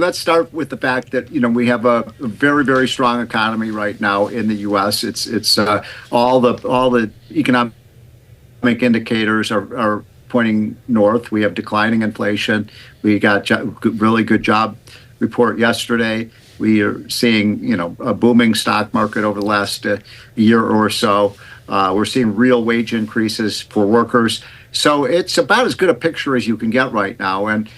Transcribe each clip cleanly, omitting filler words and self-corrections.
let's start with the fact that we have a very, very strong economy right now in the U.S. It's all the economic indicators are pointing north. We have declining inflation. We got really good job report yesterday. We are seeing a booming stock market over the last year or so. We're seeing real wage increases for workers. So it's about as good a picture as you can get right now. And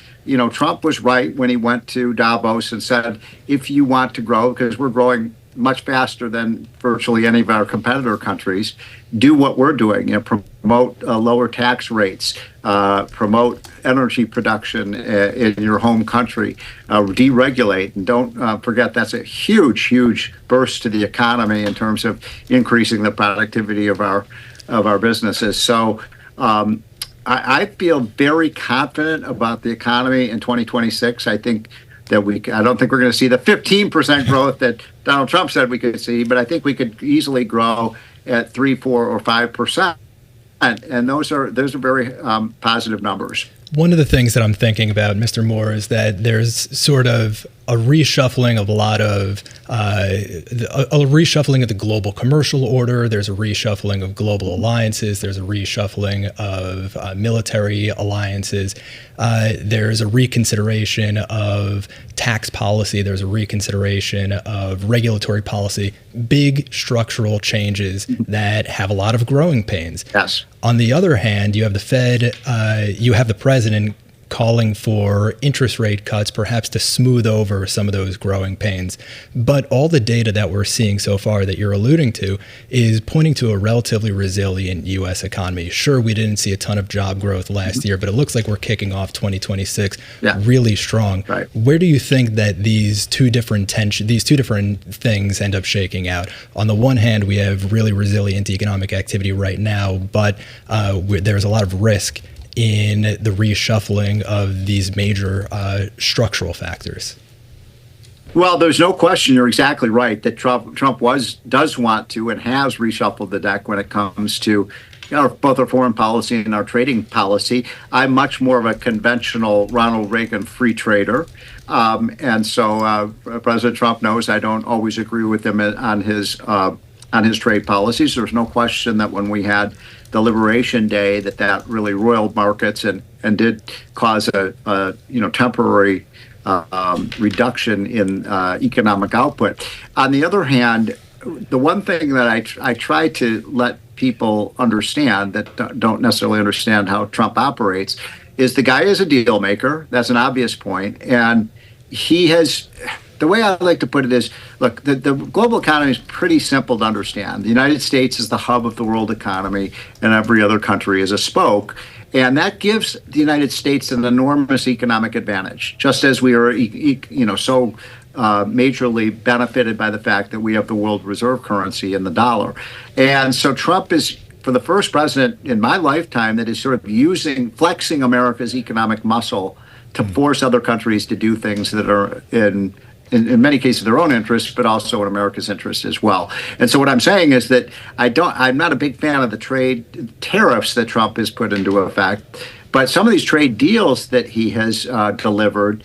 Trump was right when he went to Davos and said, if you want to grow, because we're growing much faster than virtually any of our competitor countries, do what we're doing. Promote lower tax rates, promote energy production in your home country, deregulate, and don't forget that's a huge, huge burst to the economy in terms of increasing the productivity of our businesses. So I feel very confident about the economy in 2026. I don't think we're going to see the 15% growth that Donald Trump said we could see, but I think we could easily grow at 3%, 4%, or 5%. And those are very positive numbers. One of the things that I'm thinking about, Mr. Moore, is that there's sort of a reshuffling of a reshuffling of the global commercial order. There's a reshuffling of global alliances. There's a reshuffling of military alliances. There's a reconsideration of tax policy. There's a reconsideration of regulatory policy. Big structural changes that have a lot of growing pains. Yes. On the other hand, you have the Fed, you have the president calling for interest rate cuts, perhaps to smooth over some of those growing pains. But all the data that we're seeing so far that you're alluding to is pointing to a relatively resilient U.S. economy. Sure, we didn't see a ton of job growth last year, but it looks like we're kicking off 2026 really strong. Right. Where do you think that these two different things end up shaking out? On the one hand, we have really resilient economic activity right now, but there's a lot of risk in the reshuffling of these major structural factors. Well, there's no question. You're exactly right that Trump does want to and has reshuffled the deck when it comes to both our foreign policy and our trading policy. I'm much more of a conventional Ronald Reagan free trader. And so President Trump knows I don't always agree with him on his trade policies. There's no question that when we had the Liberation Day, that really roiled markets and did cause a temporary reduction in economic output. On the other hand, the one thing that I try to let people understand that don't necessarily understand how Trump operates is the guy is a deal maker. That's an obvious point. And he has, the way I like to put it is, look, the global economy is pretty simple to understand. The United States is the hub of the world economy, and every other country is a spoke. And that gives the United States an enormous economic advantage, just as we are, so majorly benefited by the fact that we have the world reserve currency in the dollar. And so Trump is, for the first president in my lifetime, that is sort of flexing America's economic muscle to force other countries to do things that are in many cases their own interest, but also in America's interest as well. And so what I'm saying is that I'm not a big fan of the trade tariffs that Trump has put into effect, but some of these trade deals that he has delivered,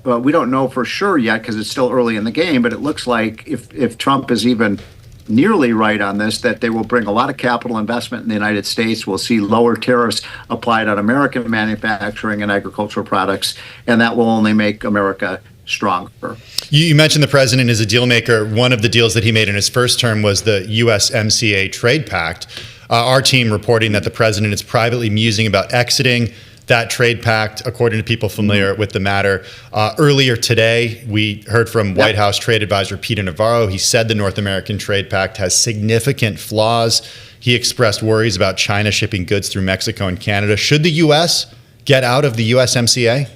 we don't know for sure yet because it's still early in the game, but it looks like if Trump is even nearly right on this, that they will bring a lot of capital investment in the United States. We'll see lower tariffs applied on American manufacturing and agricultural products, and that will only make America stronger. You mentioned the president is a deal maker. One of the deals that he made in his first term was the USMCA trade pact. Our team reporting that the president is privately musing about exiting that trade pact, according to people familiar with the matter. Earlier today, we heard from White House Trade Advisor Peter Navarro. He said the North American trade pact has significant flaws. He expressed worries about China shipping goods through Mexico and Canada. Should the U.S. get out of the USMCA?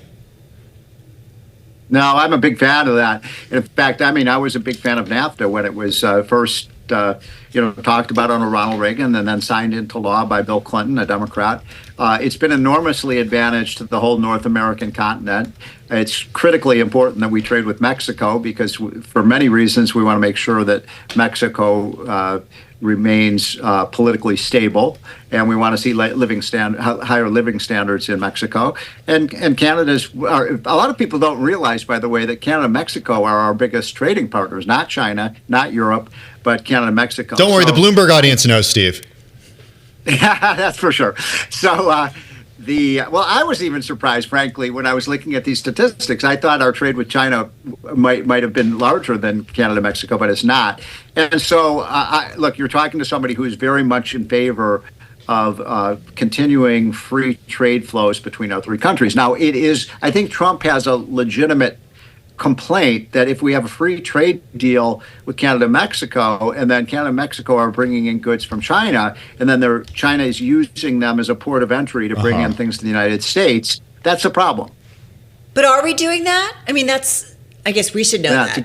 No, I'm a big fan of that. In fact, I was a big fan of NAFTA when it was first talked about under Ronald Reagan and then signed into law by Bill Clinton, a Democrat. It's been enormously advantage to the whole North American continent. It's critically important that we trade with Mexico because for many reasons we want to make sure that Mexico remains politically stable, and we want to see higher living standards in Mexico. And Canada's a lot of people don't realize, by the way, that Canada and Mexico are our biggest trading partners, not China, not Europe, but Canada and Mexico. Don't worry, the Bloomberg audience knows, Steve. Yeah, that's for sure. So I was even surprised, frankly, when I was looking at these statistics. I thought our trade with China might have been larger than Canada, Mexico, but it's not. And so, look, you're talking to somebody who is very much in favor of continuing free trade flows between our three countries. Now, I think Trump has a legitimate complaint that if we have a free trade deal with Canada and Mexico, and then Canada and Mexico are bringing in goods from China, and then China is using them as a port of entry to bring in things to the United States, that's a problem. But are we doing that? I mean, I guess we should know that.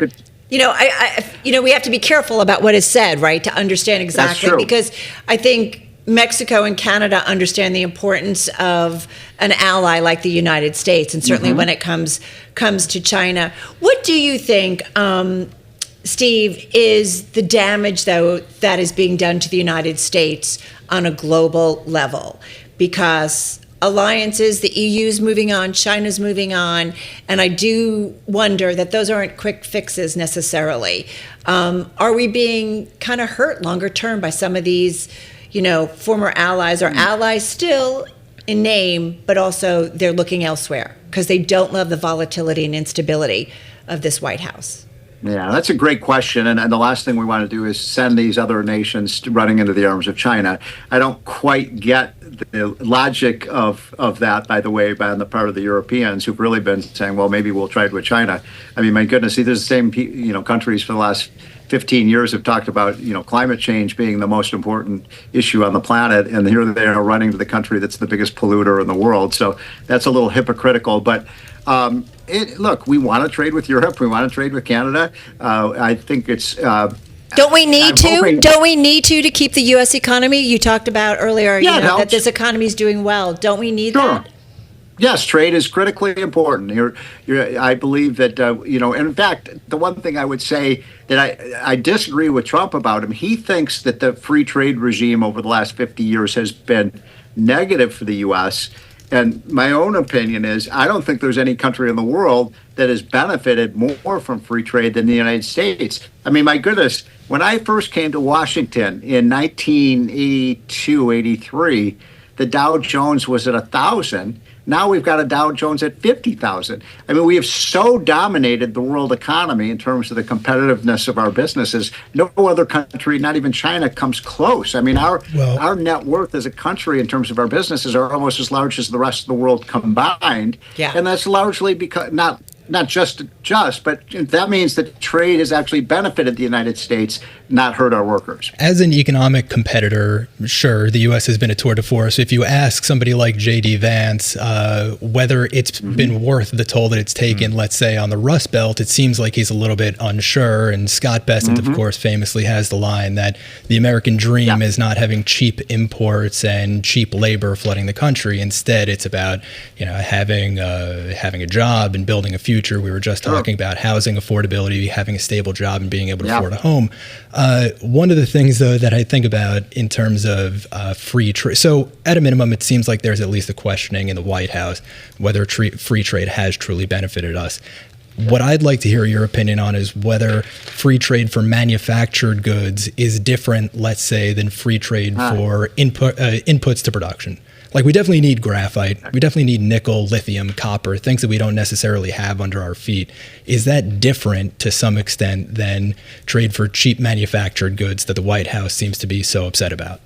We have to be careful about what is said, right, to understand exactly. Because I think Mexico and Canada understand the importance of an ally like the United States, and certainly when it comes to China. What do you think, Steve, is the damage, though, that is being done to the United States on a global level? Because alliances, the EU's moving on, China's moving on, and I do wonder that those aren't quick fixes necessarily. Are we being kind of hurt longer term by some of these former allies, or allies still in name, but also they're looking elsewhere because they don't love the volatility and instability of this White House? Yeah, that's a great question. And the last thing we want to do is send these other nations running into the arms of China. I don't quite get the logic of that, by the way, on the part of the Europeans who've really been saying, well, maybe we'll trade with China. I mean, my goodness, these are the same countries for the last 15 years have talked about, climate change being the most important issue on the planet, and here they are running to the country that's the biggest polluter in the world. So that's a little hypocritical. But look, we want to trade with Europe. We want to trade with Canada. I think it's. Don't we need to keep the U.S. economy? You talked about earlier, that this economy is doing well. Don't we need that? Yes, trade is critically important. I believe that, and in fact, the one thing I would say that I disagree with Trump about him, he thinks that the free trade regime over the last 50 years has been negative for the U.S. And my own opinion is I don't think there's any country in the world that has benefited more from free trade than the United States. I mean, my goodness, when I first came to Washington in 1982, 83, the Dow Jones was at 1,000. Now we've got a Dow Jones at 50,000. I mean, we have so dominated the world economy in terms of the competitiveness of our businesses. No other country, not even China, comes close. I mean, our net worth as a country in terms of our businesses are almost as large as the rest of the world combined. Yeah. And that's largely because not just, but that means that trade has actually benefited the United States, not hurt our workers. As an economic competitor, sure, the U.S. has been a tour de force. If you ask somebody like J.D. Vance whether it's been worth the toll that it's taken, let's say, on the Rust Belt, it seems like he's a little bit unsure. And Scott Bessent, of course, famously has the line that the American dream is not having cheap imports and cheap labor flooding the country. Instead, it's about having a job and building a future. We were just talking about housing affordability, having a stable job and being able to afford a home. One of the things, though, that I think about in terms of free trade, so at a minimum, it seems like there's at least a questioning in the White House whether free trade has truly benefited us. What I'd like to hear your opinion on is whether free trade for manufactured goods is different, let's say, than free trade for inputs to production. Like, we definitely need graphite. We definitely need nickel, lithium, copper, things that we don't necessarily have under our feet. Is that different to some extent than trade for cheap manufactured goods that the White House seems to be so upset about?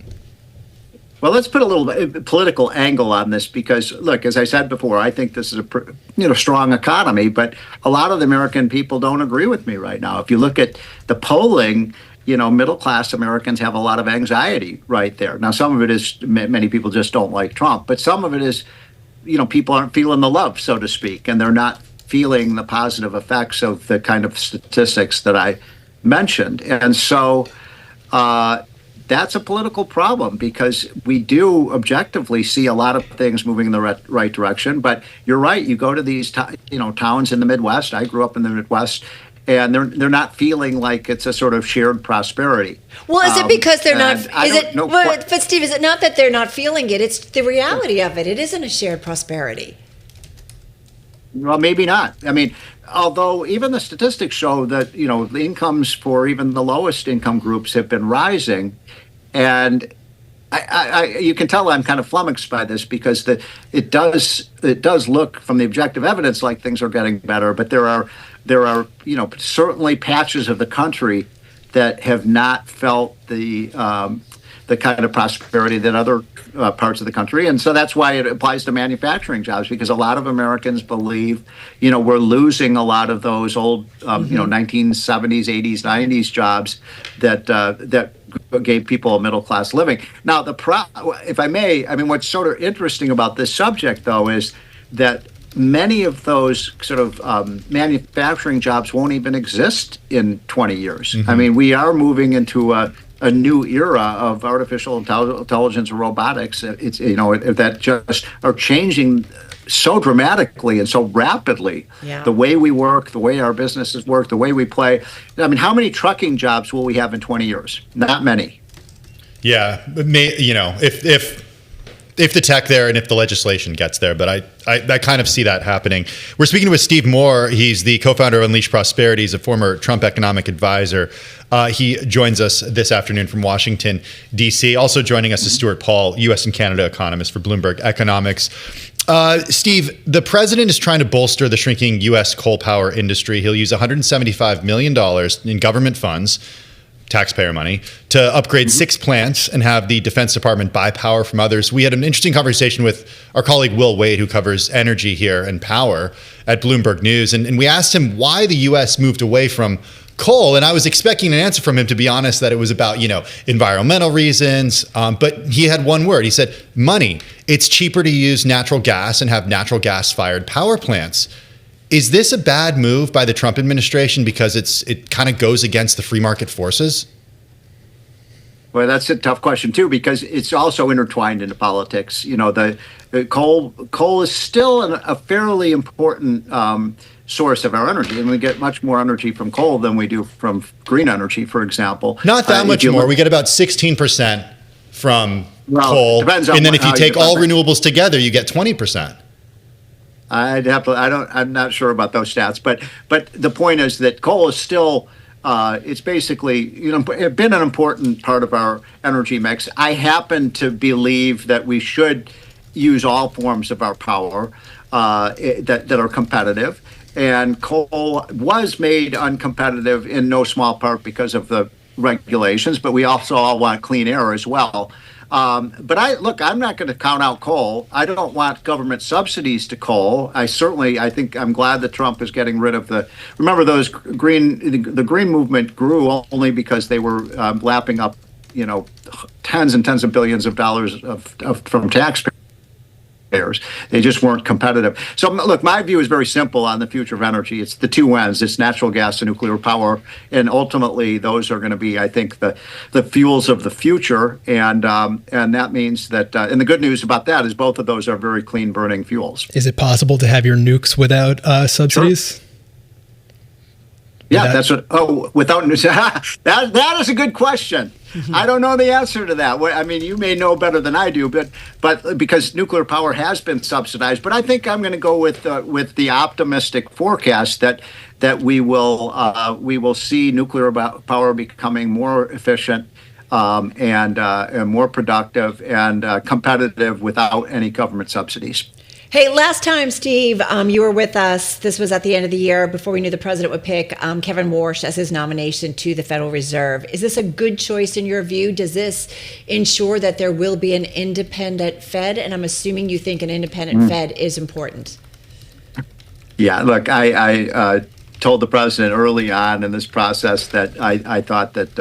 Well, let's put a little political angle on this because, look, as I said before, I think this is a strong economy, but a lot of the American people don't agree with me right now. If you look at the polling, middle-class Americans have a lot of anxiety right there. Now, some of it is many people just don't like Trump, but some of it is, people aren't feeling the love, so to speak, and they're not feeling the positive effects of the kind of statistics that I mentioned. And so that's a political problem because we do objectively see a lot of things moving in the right direction. But you're right. You go to these towns in the Midwest. I grew up in the Midwest. and they're not feeling like it's a sort of shared prosperity. Well, is it because they're not? But Steve, is it not that they're not feeling it? It's the reality of it. It isn't a shared prosperity. Well, maybe not. I mean, although even the statistics show that, the incomes for even the lowest income groups have been rising, and you can tell I'm kind of flummoxed by this because it does look from the objective evidence like things are getting better, but there are certainly patches of the country that have not felt the kind of prosperity that other parts of the country. And so that's why it applies to manufacturing jobs, because a lot of Americans believe, we're losing a lot of those old, 1970s, 80s, 90s jobs that gave people a middle-class living. Now, if I may, what's sort of interesting about this subject, though, is that many of those sort of manufacturing jobs won't even exist in 20 years. Mm-hmm. We are moving into a new era of artificial intelligence and robotics. It's that just are changing so dramatically and so rapidly. Yeah. The way we work, the way our businesses work, the way we play. How many trucking jobs will we have in 20 years? Not many. Yeah, if the tech there and if the legislation gets there, but I kind of see that happening. We're speaking with Steve Moore. He's the co-founder of Unleash Prosperity. He's a former Trump economic advisor. He joins us this afternoon from Washington, D.C. Also joining us is Stuart Paul, U.S. and Canada economist for Bloomberg Economics. Steve, the president is trying to bolster the shrinking U.S. coal power industry. He'll use $175 million in government funds, taxpayer money, to upgrade 6 plants and have the Defense Department buy power from others. We had an interesting conversation with our colleague Will Wade, who covers energy here and power at Bloomberg News. And we asked him why the U.S. moved away from coal. And I was expecting an answer from him, to be honest, that it was about, environmental reasons. But he had one word. He said, money. It's cheaper to use natural gas and have natural gas-fired power plants. Is this a bad move by the Trump administration because it kind of goes against the free market forces? Well, that's a tough question, too, because it's also intertwined into politics. The coal is still a fairly important source of our energy. And we get much more energy from coal than we do from green energy, for example. Not that much more. We get about 16% from coal. And then if you take all renewables together, you get 20%. I'm not sure about those stats, but the point is that coal is still, it's basically, been an important part of our energy mix. I happen to believe that we should use all forms of our power that are competitive. And coal was made uncompetitive in no small part because of the regulations, but we also all want clean air as well. But I'm not going to count out coal. I don't want government subsidies to coal. I think I'm glad that Trump is getting rid of remember the green movement grew only because they were lapping up, tens and tens of billions of dollars from taxpayers. They just weren't competitive. So look, my view is very simple on the future of energy. It's the two ends. It's natural gas and nuclear power. And ultimately, those are going to be, I think, the fuels of the future. And that means that, and the good news about that is both of those are very clean burning fuels. Is it possible to have your nukes without subsidies? Sure. Yeah, without that is a good question. Mm-hmm. I don't know the answer to that. You may know better than I do, but because nuclear power has been subsidized. But I think I'm going to go with the optimistic forecast that we will see nuclear power becoming more efficient and more productive and competitive without any government subsidies. Hey, last time, Steve, you were with us. This was at the end of the year before we knew the president would pick Kevin Warsh as his nomination to the Federal Reserve. Is this a good choice in your view? Does this ensure that there will be an independent Fed? And I'm assuming you think an independent Fed is important. Yeah, look, I told the president early on in this process that I thought that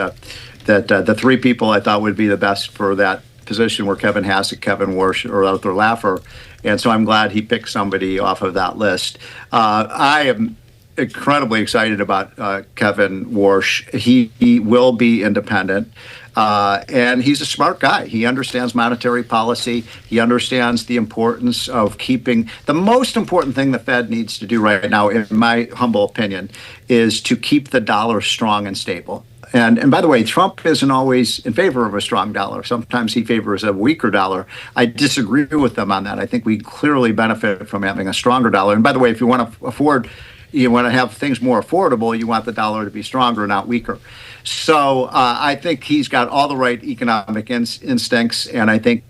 the three people I thought would be the best for that position were Kevin Hassett, Kevin Warsh, or Arthur Laffer. And so I'm glad he picked somebody off of that list. I am incredibly excited about Kevin Warsh. He will be independent. And he's a smart guy. He understands monetary policy. He understands the importance of keeping the most important thing the Fed needs to do right now, in my humble opinion, is to keep the dollar strong and stable. And by the way, Trump isn't always in favor of a strong dollar. Sometimes he favors a weaker dollar. I disagree with them on that. I think we clearly benefit from having a stronger dollar. And by the way, if you want to have things more affordable, you want the dollar to be stronger, not weaker. So I think he's got all the right economic instincts, and I think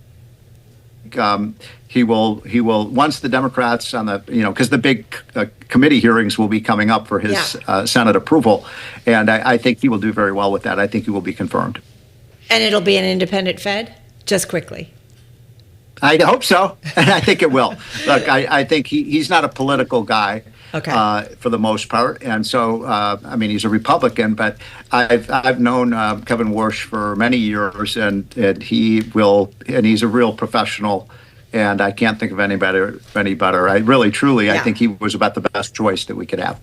he will once the Democrats on the because the big committee hearings will be coming up for his Senate approval, and I think he will do very well with that. I think he will be confirmed. And it'll be an independent Fed, just quickly. I hope so, and I think it will. Look, I think he's not a political guy. Okay. For the most part, and so he's a Republican, but I've known Kevin Warsh for many years, and he's a real professional, and I can't think of anybody better. I really, truly, I think he was about the best choice that we could have.